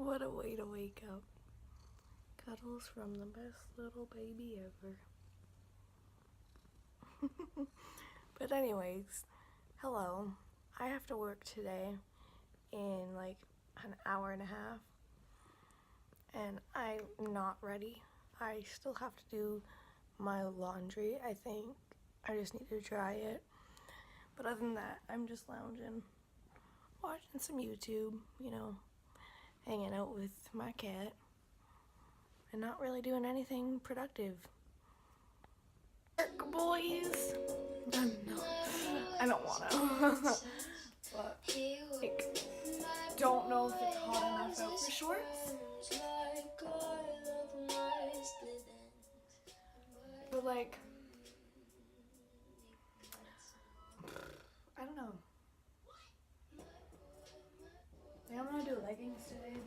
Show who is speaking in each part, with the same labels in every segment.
Speaker 1: What a way to wake up. Cuddles from the best little baby ever. But anyways, hello. I have to work today in like an hour and a half. And I'm not ready. I still have to do my laundry, I think. I just need to dry it. But other than that, I'm just lounging, watching some YouTube, hanging out with my cat, and not really doing anything productive. Work, boys! No, I don't want to. But, don't know if it's hot enough out for shorts. But I don't know. I think I'm gonna do leggings today,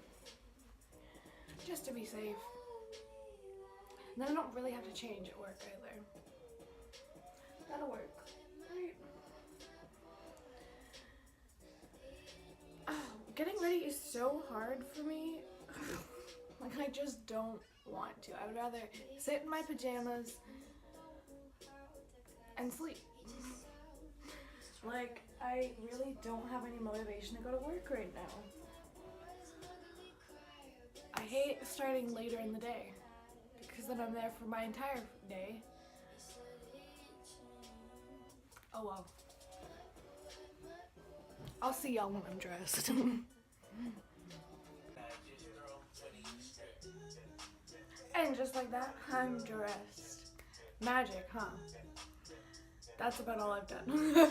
Speaker 1: just to be safe. And then I don't really have to change at work either. That'll work. Right. Getting ready is so hard for me. I just don't want to. I would rather sit in my pajamas and sleep. I really don't have any motivation to go to work right now. I hate starting later in the day because then I'm there for my entire day. Oh well. I'll see y'all when I'm dressed. And just like that, I'm dressed. Magic, huh? That's about all I've done.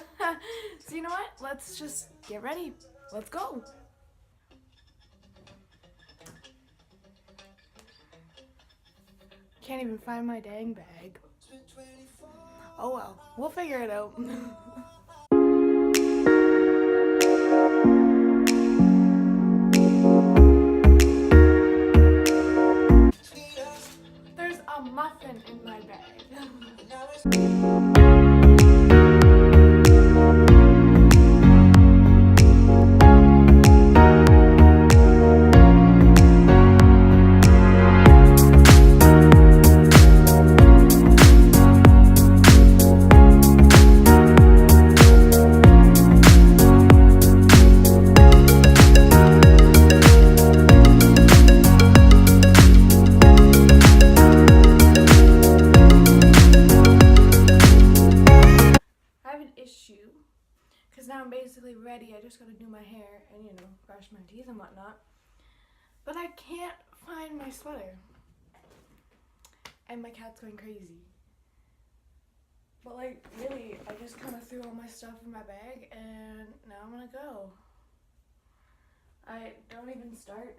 Speaker 1: So you know what? Let's just get ready. Let's go. Can't even find my dang bag. Oh well, we'll figure it out. There's a muffin in my bag. Because now I'm basically ready. I just gotta do my hair and, brush my teeth and whatnot. But I can't find my sweater. And my cat's going crazy. But really, I just kind of threw all my stuff in my bag and now I'm gonna go. I don't even start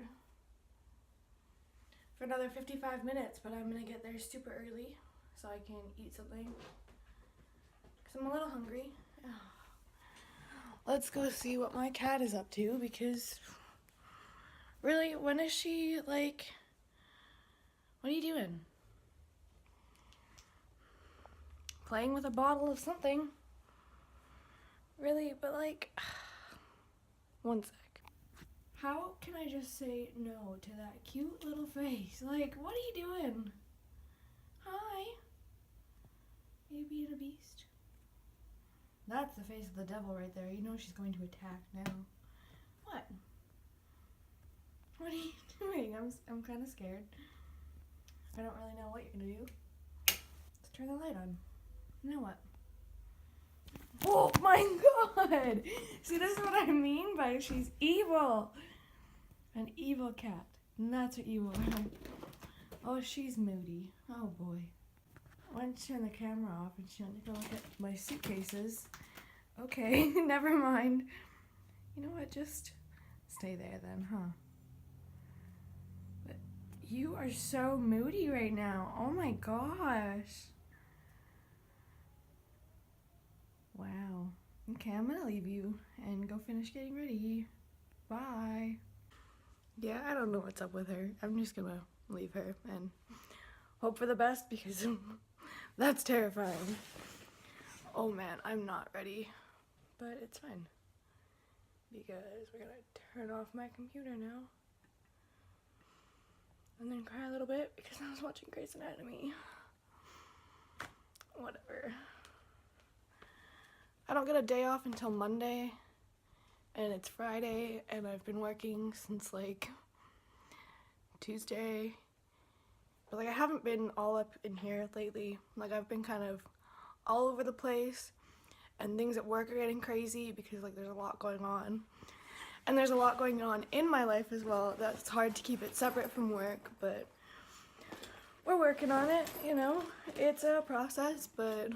Speaker 1: for another 55 minutes, but I'm gonna get there super early so I can eat something. Because I'm a little hungry. Let's go see what my cat is up to, because really, when is she, what are you doing? Playing with a bottle of something. Really, but one sec. How can I just say no to that cute little face? What are you doing? Hi. Are you being a beast? That's the face of the devil right there. You know she's going to attack now. What? What are you doing? I'm kind of scared. I don't really know what you're gonna do. Let's turn the light on. Now what? Oh my god! See, this is what I mean by she's evil. An evil cat. And that's what you are. Oh, she's moody. Oh boy. I want to turn the camera off and she went to go look at my suitcases. Okay, never mind. You know what, just stay there then, huh? But you are so moody right now. Oh my gosh. Wow. Okay, I'm gonna leave you and go finish getting ready. Bye. Yeah, I don't know what's up with her. I'm just gonna leave her and hope for the best, because that's terrifying. Oh man, I'm not ready. But it's fine, because we're gonna turn off my computer now. and then cry a little bit because I was watching Grey's Anatomy. Whatever. I don't get a day off until Monday, and it's Friday, and I've been working since like Tuesday. But like I haven't been all up in here lately. Like I've been kind of all over the place, and things at work are getting crazy because like there's a lot going on. And there's a lot going on in my life as well. That's hard to keep it separate from work, but we're working on it, you know. It's a process, but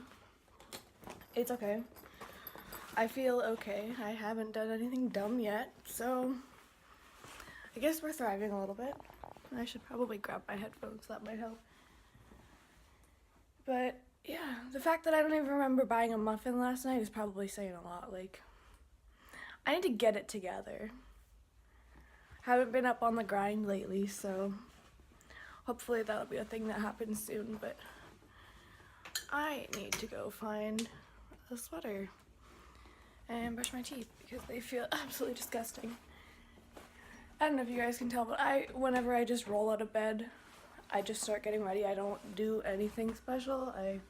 Speaker 1: it's okay. I feel okay. I haven't done anything dumb yet, so I guess we're thriving a little bit. I should probably grab my headphones, that might help. But yeah, the fact that I don't even remember buying a muffin last night is probably saying a lot. Like, I need to get it together. Haven't been up on the grind lately, so hopefully that'll be a thing that happens soon, but I need to go find a sweater and brush my teeth because they feel absolutely disgusting. I don't know if you guys can tell, but whenever I just roll out of bed, I just start getting ready. I don't do anything special. I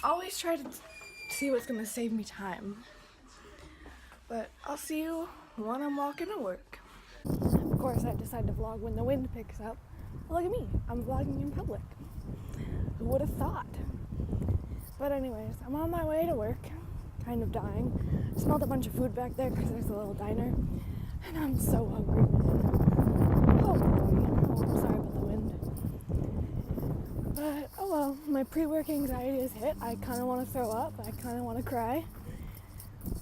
Speaker 1: always try to see what's gonna save me time. But I'll see you when I'm walking to work. Of course, I decide to vlog when the wind picks up. Look at me, I'm vlogging in public. Who would have thought? But anyways, I'm on my way to work, kind of dying. Smelled a bunch of food back there because there's a little diner. And I'm so hungry, man. Oh boy. Oh, I'm sorry about the wind. But, oh well, my pre-work anxiety is hit. I kind of want to throw up. I kind of want to cry.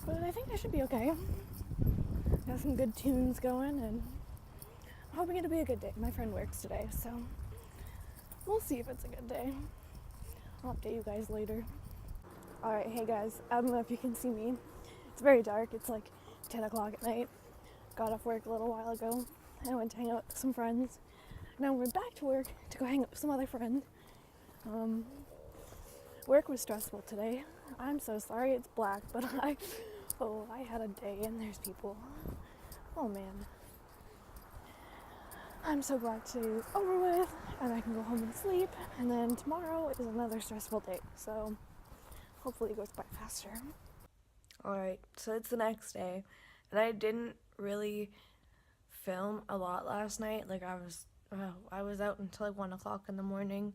Speaker 1: But I think I should be okay. Got some good tunes going, and I'm hoping it'll be a good day. My friend works today, so we'll see if it's a good day. I'll update you guys later. Alright, hey guys, I don't know if you can see me. It's very dark. It's like 10 o'clock at night. Got off work a little while ago. I went to hang out with some friends. Now we're back to work to go hang out with some other friends. Work was stressful today. I'm so sorry it's black, but I had a day and there's people. Oh man. I'm so glad today's over with and I can go home and sleep, and then tomorrow is another stressful day, so hopefully it goes by faster. Alright, so it's the next day, and I didn't really film a lot last night. Like I was out until like 1 o'clock in the morning,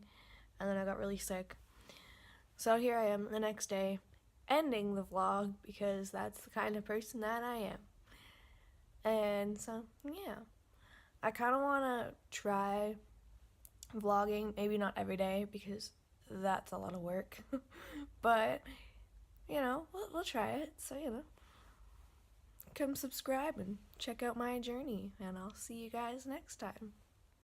Speaker 1: and then I got really sick. So here I am the next day, ending the vlog because that's the kind of person that I am. And so, yeah. I kind of want to try vlogging, maybe not every day because that's a lot of work. But, you know, we'll try it. So, you know, come subscribe and check out my journey, and I'll see you guys next time.